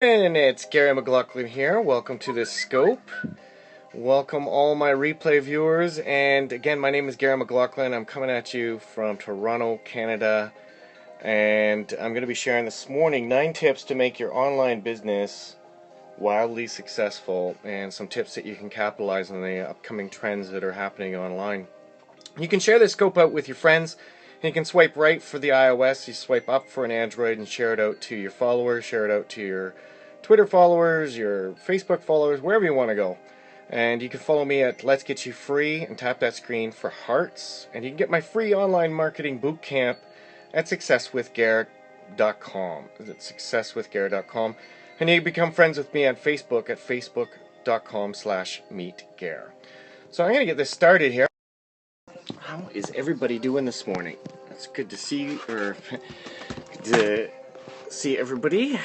And it's Gary McLaughlin here. Welcome to the Scope. Welcome all my replay viewers. And again, my name is Gary McLaughlin. I'm coming at you from Toronto, Canada. And I'm going to be sharing this morning 9 tips to make your online business wildly successful, and some tips that you can capitalize on the upcoming trends that are happening online. You can share this Scope out with your friends. You can swipe right for the iOS, you swipe up for an Android, and share it out to your followers, share it out to your Twitter followers, your Facebook followers, wherever you want to go. And you can follow me at Let's Get You Free and tap that screen for hearts. And you can get my free online marketing bootcamp at successwithgare.com. It's successwithgare.com. And you can become friends with me on Facebook at facebook.com/meetgare. So I'm going to get this started here. How is everybody doing this morning? It's good to see everybody.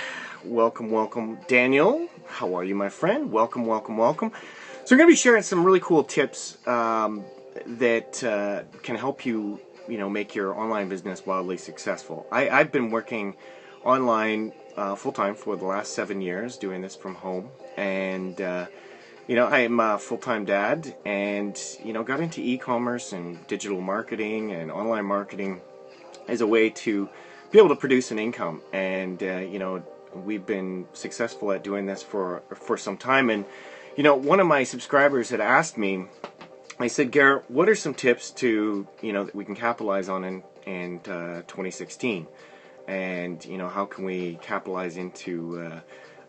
Welcome, Daniel. How are you, my friend? Welcome. So I'm going to be sharing some really cool tips that can help you, make your online business wildly successful. I've been working online full-time for the last 7 years, doing this from home, and I'm a full-time dad, and got into e-commerce and digital marketing and online marketing as a way to be able to produce an income. And we've been successful at doing this for some time. And one of my subscribers had asked me, I said, Garrett, what are some tips to that we can capitalize on in 2016? And how can we capitalize into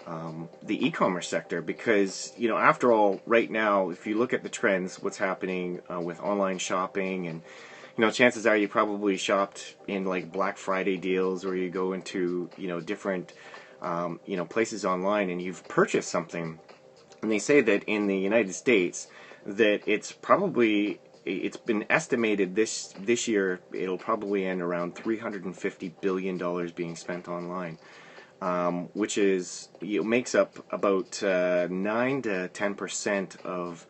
the e-commerce sector? Because after all, right now, if you look at the trends, what's happening with online shopping, and chances are you probably shopped in like Black Friday deals, or you go into different places online and you've purchased something, and they say that in the United States that it's been estimated this year it'll probably end around $350 billion being spent online. Which is makes up about 9 to 10% of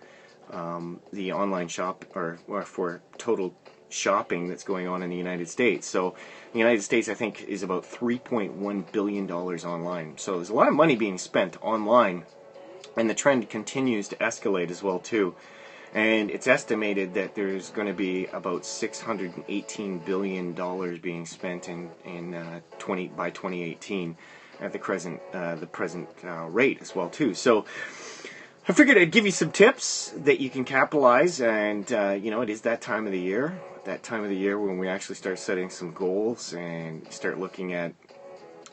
the online shop or for total shopping that's going on in the United States. So the United States, I think, is about $3.1 billion online. So there's a lot of money being spent online, and the trend continues to escalate as well too. And it's estimated that there's going to be about $618 billion being spent by 2018 at the present rate as well too. So I figured I'd give you some tips that you can capitalize, and it is that time of the year when we actually start setting some goals and start looking at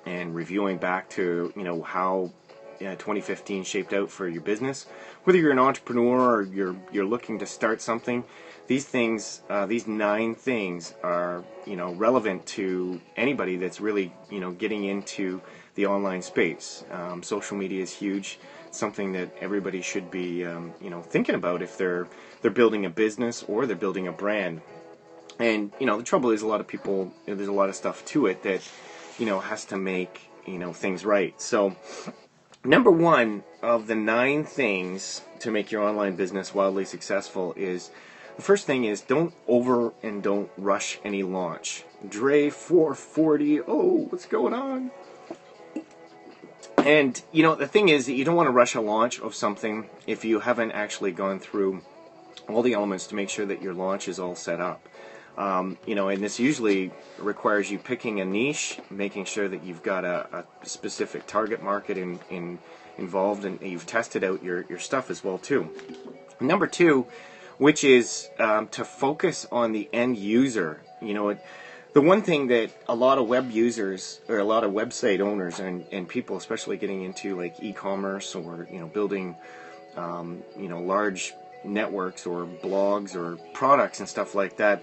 and reviewing back to how 2015 shaped out for your business. Whether you're an entrepreneur or you're looking to start something, these 9 things are relevant to anybody that's really getting into the online space. Social media is huge. It's something that everybody should be thinking about if they're building a business or they're building a brand. And the trouble is, a lot of people, there's a lot of stuff to it that has to make things right. So number 1 of the 9 things to make your online business wildly successful is, the first thing is, don't rush any launch. Dre 440, what's going on? And the thing is that you don't want to rush a launch of something if you haven't actually gone through all the elements to make sure that your launch is all set up. And this usually requires you picking a niche, making sure that you've got a specific target market involved, and you've tested out your stuff as well too. Number 2, which is to focus on the end user. The one thing that a lot of web users, or a lot of website owners and people, especially getting into like e-commerce or building large networks or blogs or products and stuff like that,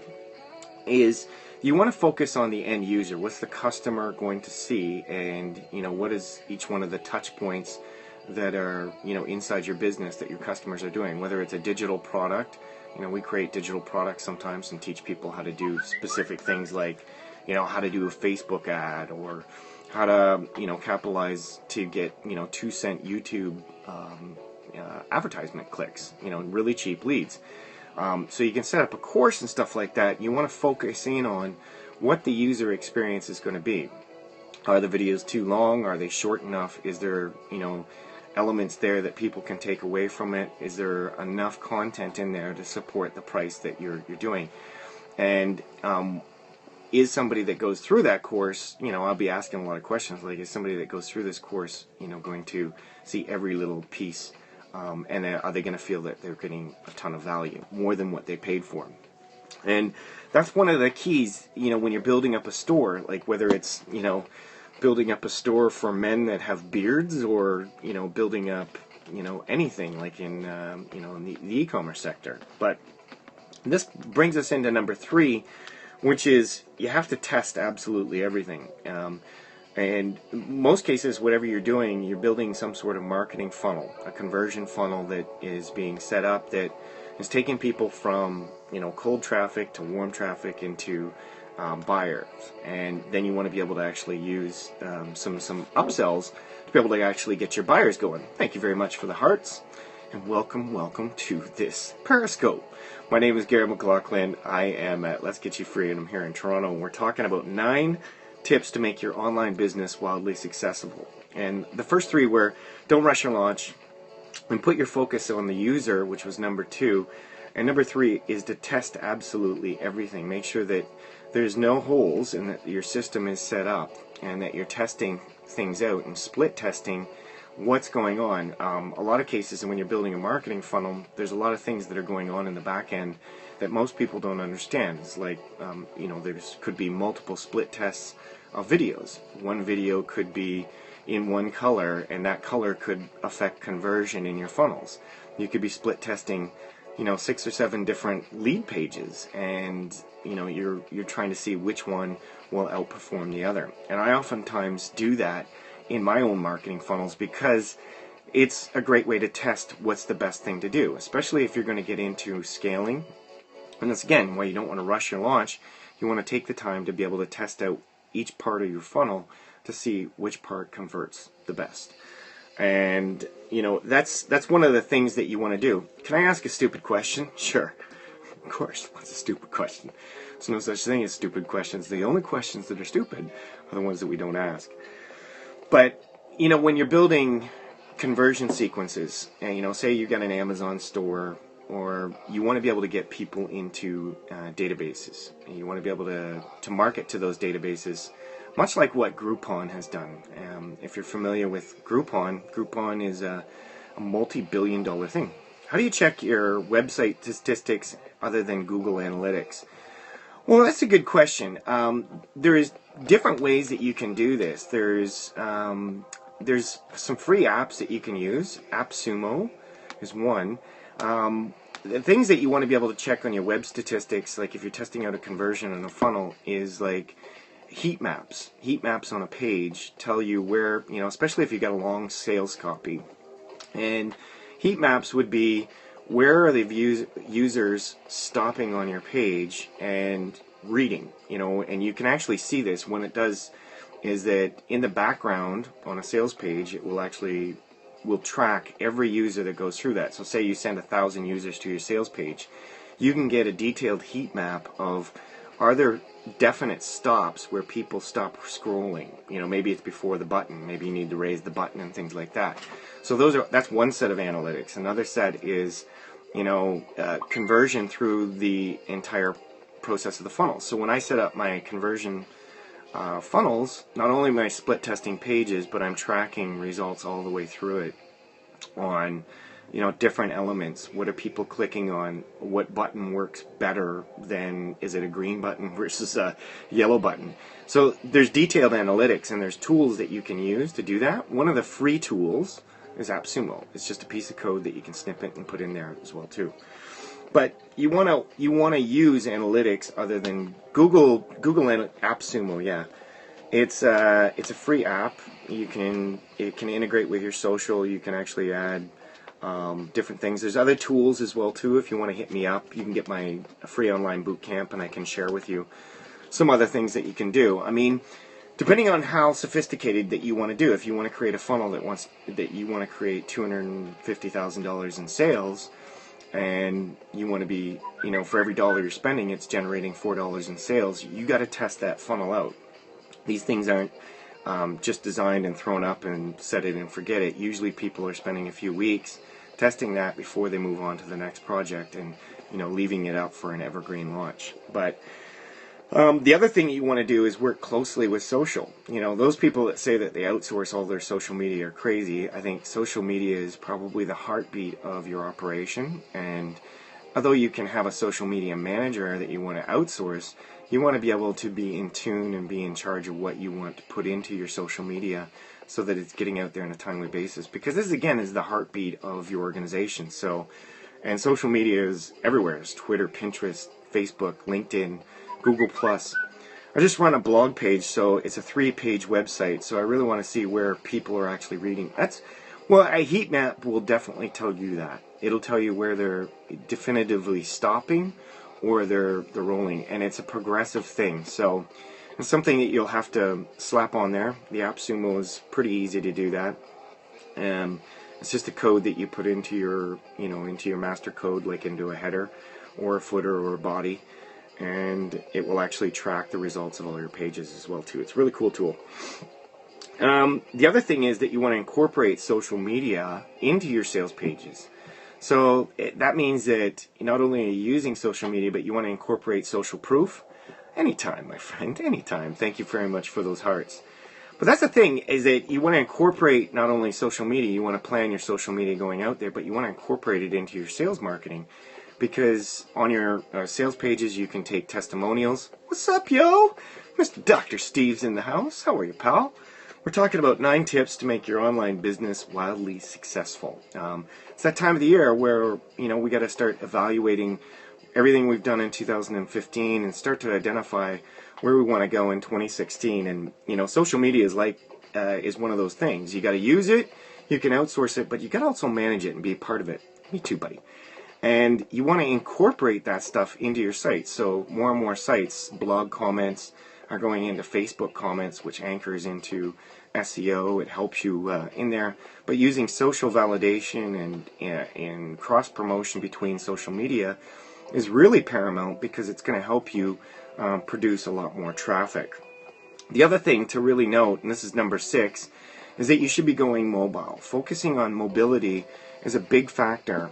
is you want to focus on the end user. What's the customer going to see, and what is each one of the touch points that are inside your business that your customers are doing. Whether it's a digital product, we create digital products sometimes and teach people how to do specific things like how to do a Facebook ad, or how to capitalize to get 2-cent YouTube advertisement clicks, really cheap leads. So you can set up a course and stuff like that. You want to focus in on what the user experience is going to be. Are the videos too long? Are they short enough? Is there, elements there that people can take away from it? Is there enough content in there to support the price that you're doing? And is somebody that goes through that course, I'll be asking a lot of questions like, is somebody that goes through this course, going to see every little piece, and are they going to feel that they're getting a ton of value, more than what they paid for? And that's one of the keys, when you're building up a store, like whether it's, building up a store for men that have beards, or, building up, anything like in, in the e-commerce sector. But this brings us into number 3, which is you have to test absolutely everything. And in most cases, whatever you're doing, you're building some sort of marketing funnel, a conversion funnel that is being set up that is taking people from, cold traffic to warm traffic into buyers. And then you want to be able to actually use some upsells to be able to actually get your buyers going. Thank you very much for the hearts, and welcome to this Periscope. My name is Gary McLaughlin. I am at Let's Get You Free, and I'm here in Toronto. And we're talking about 9 tips to make your online business wildly successful. And the first 3 were don't rush your launch, and put your focus on the user, which was number 2. And number 3 is to test absolutely everything. Make sure that there's no holes and that your system is set up and that you're testing things out and split testing what's going on. A lot of cases, and when you're building a marketing funnel, there's a lot of things that are going on in the back end that most people don't understand. It's like, there's could be multiple split tests of videos. One video could be in one color, and that color could affect conversion in your funnels. You could be split testing, 6 or 7 different lead pages, and you're trying to see which one will outperform the other. And I oftentimes do that in my own marketing funnels because it's a great way to test what's the best thing to do, especially if you're going to get into scaling. And that's again why you don't want to rush your launch. You want to take the time to be able to test out each part of your funnel to see which part converts the best. And that's one of the things that you want to do. Can I ask a stupid question? Sure. Of course. What's a stupid question? There's no such thing as stupid questions. The only questions that are stupid are the ones that we don't ask. But, when you're building conversion sequences, and, say you got an Amazon store, or you want to be able to get people into databases, and you want to be able to market to those databases, much like what Groupon has done. If you're familiar with Groupon is a multi-billion-dollar thing. How do you check your website statistics other than Google Analytics? Well, that's a good question. There is different ways that you can do this. There's some free apps that you can use. AppSumo is one. The things that you want to be able to check on your web statistics, like if you're testing out a conversion in a funnel, is like heat maps. Heat maps on a page tell you where, especially if you got a long sales copy. And heat maps would be where are the users stopping on your page and reading, and you can actually see this. When it does is that in the background on a sales page, it will track every user that goes through that. So say you send 1,000 users to your sales page, you can get a detailed heat map of, are there definite stops where people stop scrolling? Maybe it's before the button, maybe you need to raise the button and things like that. So that's one set of analytics. Another set is conversion through the entire process of the funnel. So when I set up my conversion funnels, not only am I split testing pages, but I'm tracking results all the way through it on different elements. What are people clicking on? What button works better than, is it a green button versus a yellow button? So there's detailed analytics, and there's tools that you can use to do that. One of the free tools is AppSumo. It's just a piece of code that you can snip it and put in there as well too. But you want to use analytics other than Google AppSumo. Yeah, it's a free app. It can integrate with your social. You can actually add different things. There's other tools as well too. If you want to hit me up, you can get my free online boot camp, and I can share with you some other things that you can do. I mean, depending on how sophisticated that you want to do. If you want to create a funnel that you want to create $250,000 in sales, and you want to be, for every dollar you're spending, it's generating $4 in sales, you got to test that funnel out. These things aren't just designed and thrown up and set it and forget it. Usually people are spending a few weeks testing that before they move on to the next project and, leaving it up for an evergreen launch. But the other thing you want to do is work closely with social. Those people that say that they outsource all their social media are crazy. I think social media is probably the heartbeat of your operation. And although you can have a social media manager that you want to outsource, you want to be able to be in tune and be in charge of what you want to put into your social media so that it's getting out there on a timely basis. Because this, again, is the heartbeat of your organization. And social media is everywhere. It's Twitter, Pinterest, Facebook, LinkedIn, Google+. I just run a blog page, so it's a 3-page website, so I really want to see where people are actually reading. A heat map will definitely tell you that. It'll tell you where they're definitively stopping or they're rolling, and it's a progressive thing. So it's something that you'll have to slap on there. The AppSumo is pretty easy to do that. It's just a code that you put into your, into your master code, like into a header or a footer or a body, and it will actually track the results of all your pages as well too. It's a really cool tool. The other thing is that you want to incorporate social media into your sales pages. So that means that not only are you using social media, but you want to incorporate social proof. Anytime, my friend, anytime. Thank you very much for those hearts. But that's the thing, is that you want to incorporate not only social media, you want to plan your social media going out there, but you want to incorporate it into your sales marketing. Because on your sales pages, you can take testimonials. What's up, yo? Mr. Dr. Steve's in the house. How are you, pal? We're talking about 9 tips to make your online business wildly successful. It's that time of the year where, we got to start evaluating everything we've done in 2015 and start to identify where we want to go in 2016. And, social media is one of those things. You got to use it, you can outsource it, but you got to also manage it and be a part of it. Me too, buddy. And you want to incorporate that stuff into your site. So more and more sites, blog comments are going into Facebook comments, which anchors into SEO. It helps you in there. But using social validation and cross-promotion between social media is really paramount because it's going to help you produce a lot more traffic. The other thing to really note, and this is number 6, is that you should be going mobile. Focusing on mobility is a big factor.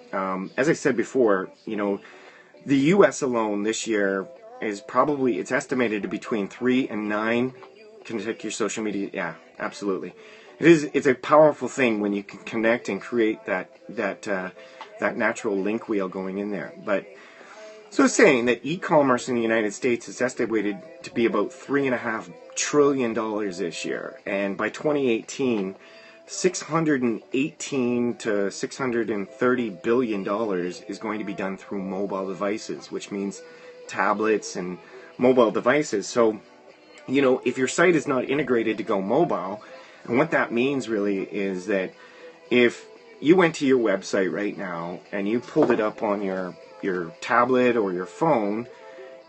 As I said before, the U.S. alone this year is probably, it's estimated to be between 3 and 9 can take your social media. Yeah, absolutely. It's a powerful thing when you can connect and create that natural link wheel going in there. But so it's saying that e-commerce in the United States is estimated to be about $3.5 trillion this year, and by 2018, $618 to $630 billion is going to be done through mobile devices, which means tablets and mobile devices. So, if your site is not integrated to go mobile, and what that means really is that if you went to your website right now and you pulled it up on your tablet or your phone,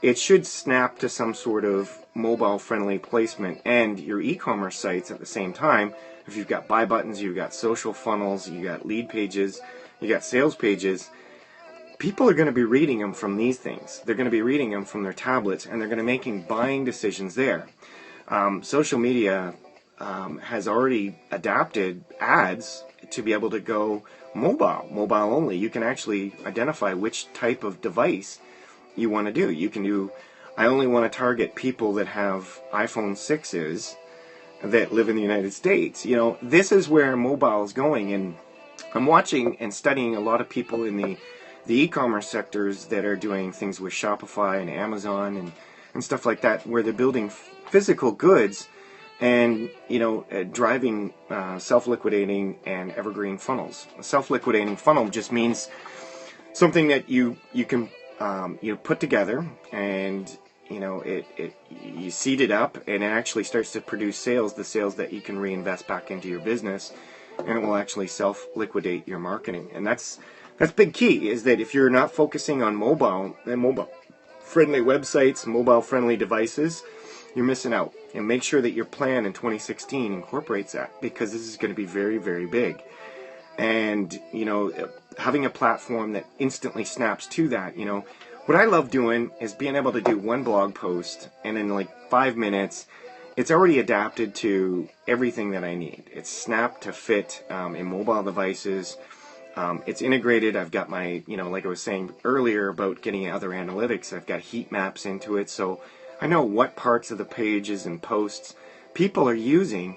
it should snap to some sort of mobile-friendly placement, and your e-commerce sites at the same time. If you've got buy buttons, you've got social funnels, you got lead pages, you got sales pages, people are going to be reading them from these things. They're going to be reading them from their tablets, and they're going to be making buying decisions there. Social media has already adapted ads to be able to go mobile only. You can actually identify which type of device you want to do. You can do, I only want to target people that have iPhone 6s that live in the United States. This is where mobile is going, and I'm watching and studying a lot of people in the e-commerce sectors that are doing things with Shopify and Amazon and stuff like that, where they're building physical goods and driving self-liquidating and evergreen funnels. A self-liquidating funnel just means something that you can put together, and you seed it up, and it actually starts to produce sales, the sales that you can reinvest back into your business, and it will actually self-liquidate your marketing. And that's big key, is that if you're not focusing on mobile and mobile-friendly websites, mobile-friendly devices, you're missing out. And make sure that your plan in 2016 incorporates that, because this is going to be very, very big. And, having a platform that instantly snaps to that, what I love doing is being able to do one blog post, and in like 5 minutes, it's already adapted to everything that I need. It's snapped to fit in mobile devices. It's integrated. I've got my, like I was saying earlier about getting other analytics, I've got heat maps into it, so I know what parts of the pages and posts people are using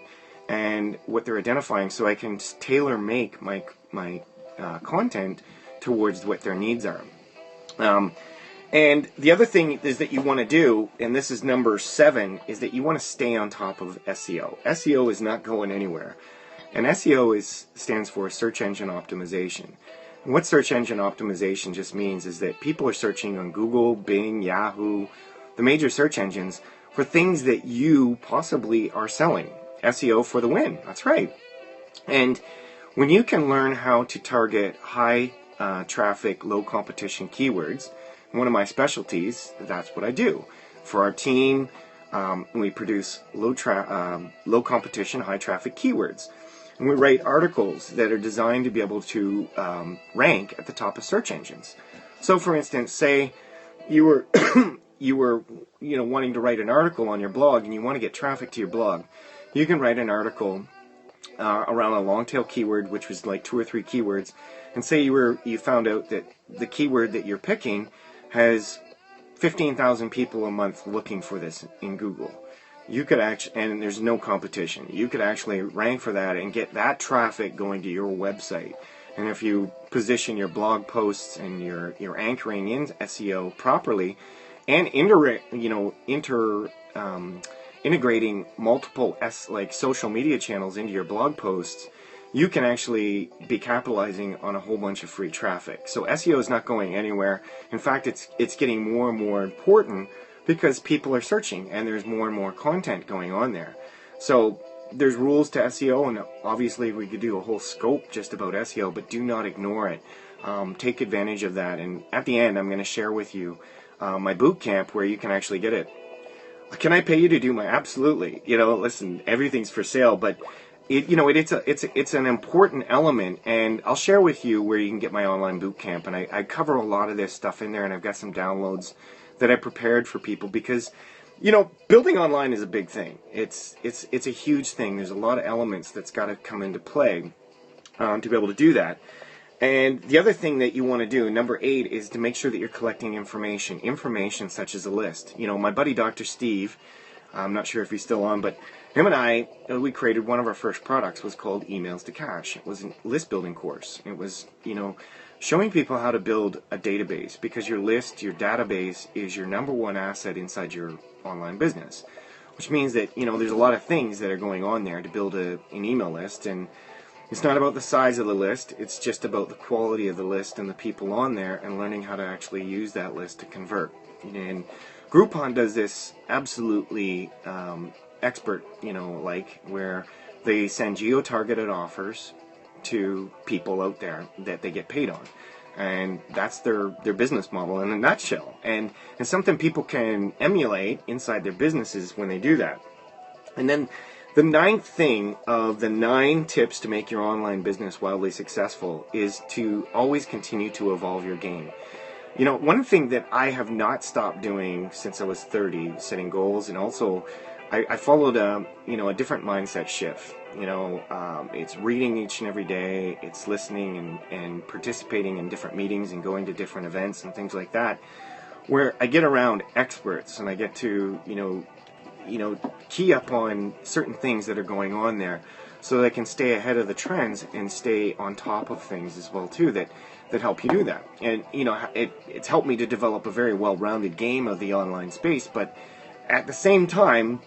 and what they're identifying, so I can tailor make my content towards what their needs are. And the other thing is that you want to do, and this is number 7, is that you want to stay on top of SEO. SEO is not going anywhere. And SEO stands for search engine optimization. And what search engine optimization just means is that people are searching on Google, Bing, Yahoo, the major search engines, for things that you possibly are selling. SEO for the win. That's right. And when you can learn how to target high traffic, low competition keywords, one of my specialties, that's what I do. For our team, we produce low competition, high traffic keywords. And we write articles that are designed to be able to rank at the top of search engines. So for instance, say you were wanting to write an article on your blog and you want to get traffic to your blog. You can write an article around a long tail keyword, which was like 2 or 3 keywords, and say you found out that the keyword that you're picking has 15,000 people a month looking for this in Google. You could and there's no competition. You could actually rank for that and get that traffic going to your website. And if you position your blog posts and you're anchoring in SEO properly, and integrating multiple social media channels into your blog posts, you can actually be capitalizing on a whole bunch of free traffic. So SEO is not going anywhere. In fact, it's getting more and more important because people are searching and there's more and more content going on there. So there's rules to SEO, and obviously we could do a whole scope just about SEO, but do not ignore it. Take advantage of that. And at the end, I'm going to share with you my boot camp where you can actually get it. Can I pay you to do my? Absolutely. Listen, everything's for sale, but it's an important element, and I'll share with you where you can get my online boot camp. And I cover a lot of this stuff in there, and I've got some downloads that I prepared for people because, building online is a big thing. It's a huge thing. There's a lot of elements that's got to come into play to be able to do that. And the other thing that you want to do, number 8, is to make sure that you're collecting information such as a list. My buddy Dr. Steve, I'm not sure if he's still on, but him and I, we created one of our first products, was called Emails to Cash. It was a list building course. It was, showing people how to build a database, because your list, your database, is your number one asset inside your online business. Which means that, there's a lot of things that are going on there to build an email list, and it's not about the size of the list, it's just about the quality of the list and the people on there and learning how to actually use that list to convert. And Groupon does this absolutely expert, where they send geo-targeted offers to people out there that they get paid on. And that's their business model in a nutshell. And something people can emulate inside their businesses when they do that. And then the 9th thing of the 9 tips to make your online business wildly successful is to always continue to evolve your game. One thing that I have not stopped doing since I was 30, setting goals, and also I followed a different mindset shift. It's reading each and every day, it's listening and participating in different meetings and going to different events and things like that, where I get around experts and I get to, key up on certain things that are going on there so that I can stay ahead of the trends and stay on top of things as well too that help you do that. And it's helped me to develop a very well-rounded game of the online space, but at the same time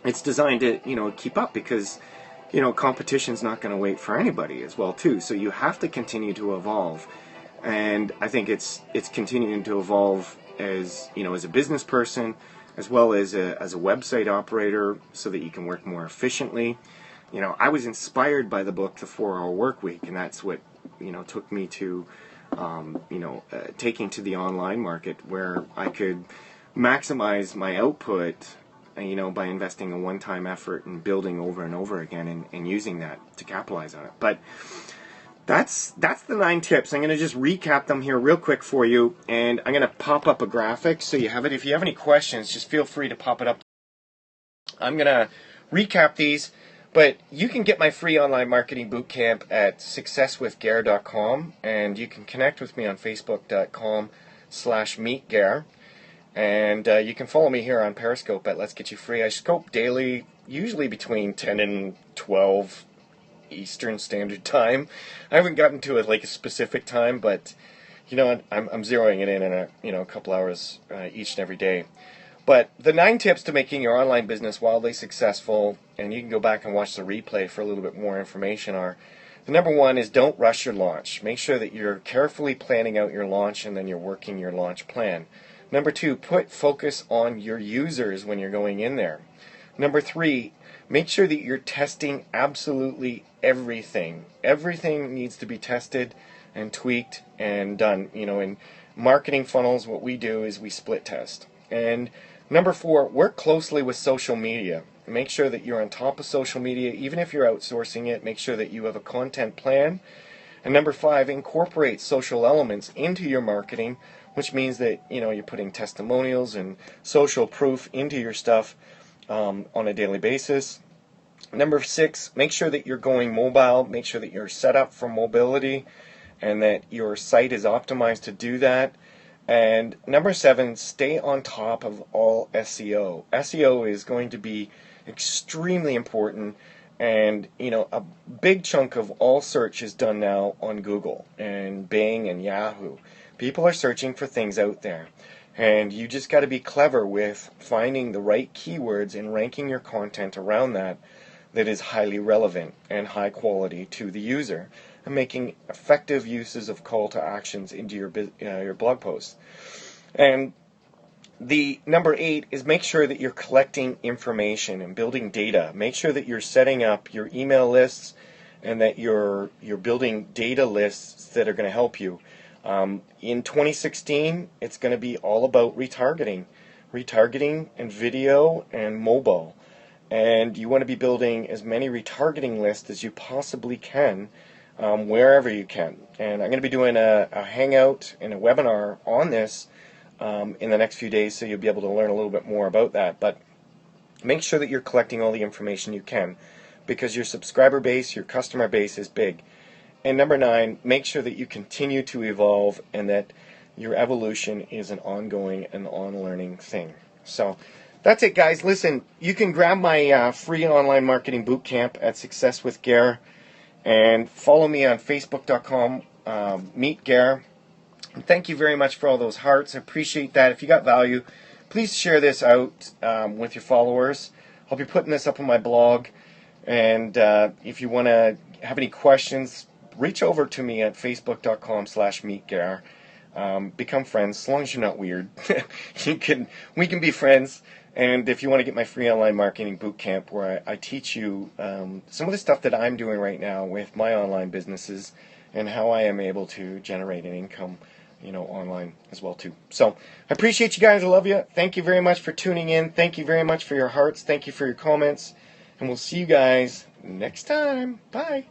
it's designed to keep up, because competition's not going to wait for anybody as well too. So you have to continue to evolve, and I think it's continuing to evolve as as a business person, as well as a website operator, so that you can work more efficiently. I was inspired by the book The 4-Hour Workweek, and that's what took me to taking to the online market, where I could maximize my output by investing a one-time effort and building over and over again and using that to capitalize on it. But that's the 9 tips. I'm going to just recap them here real quick for you, and I'm going to pop up a graphic so you have it. If you have any questions, just feel free to pop it up I'm going to recap these, but you can get my free online marketing bootcamp at successwithgare.com, and you can connect with me on facebook.com/meetgare, and you can follow me here on Periscope at Let's Get You Free. I scope daily, usually between 10 and 12 Eastern Standard Time. I haven't gotten to a specific time, but you know, I'm zeroing it in a couple hours each and every day. But the 9 tips to making your online business wildly successful, and you can go back and watch the replay for a little bit more information, are: the number 1 is don't rush your launch. Make sure that you're carefully planning out your launch and then you're working your launch plan. Number 2, put focus on your users when you're going in there. Number 3, make sure that you're testing absolutely everything. Everything needs to be tested and tweaked and done. In marketing funnels, what we do is we split test. And number 4, work closely with social media. Make sure that you're on top of social media. Even if you're outsourcing it, make sure that you have a content plan. And number 5, incorporate social elements into your marketing, which means that you're putting testimonials and social proof into your stuff on a daily basis. Number 6, make sure that you're going mobile. Make sure that you're set up for mobility and that your site is optimized to do that. And number 7, stay on top of all SEO. SEO is going to be extremely important, and a big chunk of all search is done now on Google and Bing and Yahoo. People are searching for things out there, and you just got to be clever with finding the right keywords and ranking your content around that is highly relevant and high quality to the user, and making effective uses of call to actions into your blog posts. And the number 8 is make sure that you're collecting information and building data. Make sure that you're setting up your email lists and that you're building data lists that are going to help you. In 2016, it's going to be all about retargeting and video and mobile. And you want to be building as many retargeting lists as you possibly can, wherever you can. And I'm going to be doing a hangout and a webinar on this in the next few days, so you'll be able to learn a little bit more about that. But make sure that you're collecting all the information you can, because your subscriber base, your customer base is big. And number 9, make sure that you continue to evolve and that your evolution is an ongoing and on-learning thing. So that's it, guys. Listen, you can grab my free online marketing bootcamp at Success with Gare, and follow me on facebook.com, Meet Gare. And thank you very much for all those hearts. I appreciate that. If you got value, please share this out with your followers. I'll be putting this up on my blog. And if you want to have any questions, reach over to me at facebook.com/meetgare. Become friends, as long as you're not weird. We can be friends. And if you want to get my free online marketing bootcamp, where I teach you some of the stuff that I'm doing right now with my online businesses and how I am able to generate an income, online as well too. So I appreciate you guys. I love you. Thank you very much for tuning in. Thank you very much for your hearts. Thank you for your comments. And we'll see you guys next time. Bye.